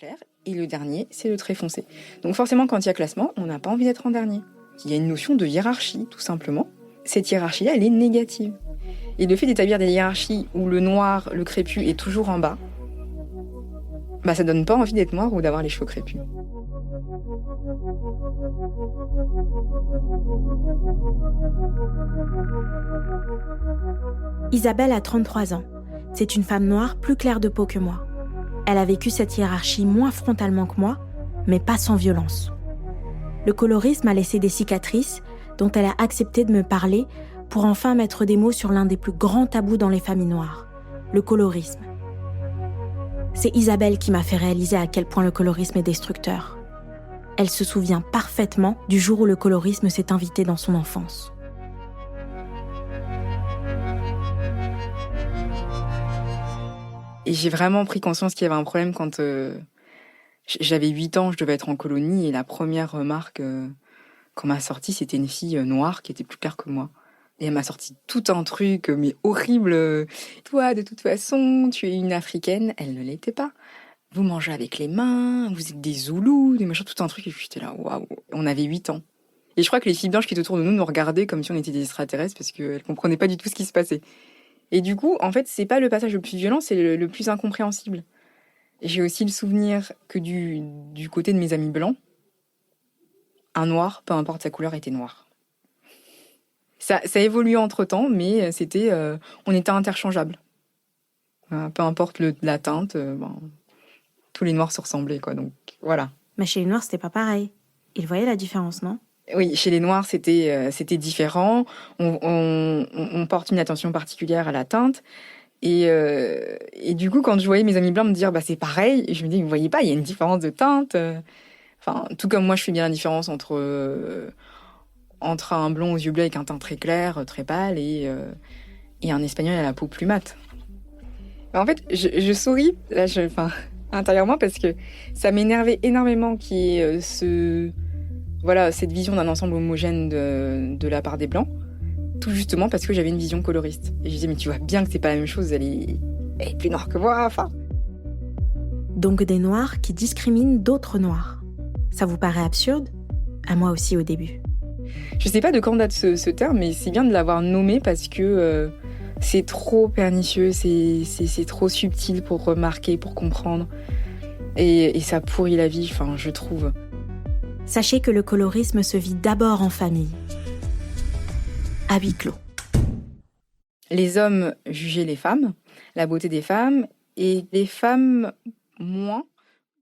clair. Et le dernier, c'est le très foncé. Donc forcément, quand il y a classement, on n'a pas envie d'être en dernier. Il y a une notion de hiérarchie, tout simplement. Cette hiérarchie-là, elle est négative. Et le fait d'établir des hiérarchies où le noir, le crépus est toujours en bas, ça donne pas envie d'être noir ou d'avoir les cheveux crépus. Isabelle a 33 ans. C'est une femme noire plus claire de peau que moi. Elle a vécu cette hiérarchie moins frontalement que moi, mais pas sans violence. Le colorisme a laissé des cicatrices dont elle a accepté de me parler pour enfin mettre des mots sur l'un des plus grands tabous dans les familles noires, le colorisme. C'est Isabelle qui m'a fait réaliser à quel point le colorisme est destructeur. Elle se souvient parfaitement du jour où le colorisme s'est invité dans son enfance. Et j'ai vraiment pris conscience qu'il y avait un problème quand j'avais 8 ans, je devais être en colonie, et la première remarque qu'on m'a sortie, c'était une fille noire qui était plus claire que moi. Et elle m'a sorti tout un truc, mais horrible. Toi, de toute façon, tu es une africaine. Elle ne l'était pas. Vous mangez avec les mains, vous êtes des Zoulous, des machins, tout un truc. Et j'étais là, waouh. On avait 8 ans. Et je crois que les filles blanches qui étaient autour de nous regardaient comme si on était des extraterrestres parce qu'elles comprenaient pas du tout ce qui se passait. Et du coup, en fait, c'est pas le passage le plus violent, c'est le plus incompréhensible. J'ai aussi le souvenir que du côté de mes amis blancs, un noir, peu importe sa couleur, était noir. Ça a évolué entre-temps, mais on était interchangeables. Peu importe la teinte, tous les noirs se ressemblaient, quoi. Donc voilà. Mais chez les noirs, c'était pas pareil. Ils voyaient la différence, non ? Oui, chez les noirs, c'était différent. On porte une attention particulière à la teinte. Et du coup, quand je voyais mes amis blancs me dire c'est pareil, je me dis, vous voyez pas, il y a une différence de teinte. Enfin, tout comme moi, je fais bien la différence entre un blond aux yeux bleus avec un teint très clair, très pâle, et un espagnol à la peau plus mate. En fait, je souris là, intérieurement, parce que ça m'énervait énormément qu'il y ait cette vision d'un ensemble homogène de la part des blancs, tout justement parce que j'avais une vision coloriste. Et je disais, mais tu vois bien que c'est pas la même chose, elle est plus noire que moi, enfin. Donc des noirs qui discriminent d'autres noirs. Ça vous paraît absurde ? À moi aussi au début. Je sais pas de quand date ce terme, mais c'est bien de l'avoir nommé parce que c'est trop pernicieux, c'est trop subtil pour remarquer, pour comprendre. Et ça pourrit la vie, je trouve. Sachez que le colorisme se vit d'abord en famille. À huis clos. Les hommes jugeaient les femmes, la beauté des femmes, et les femmes moins.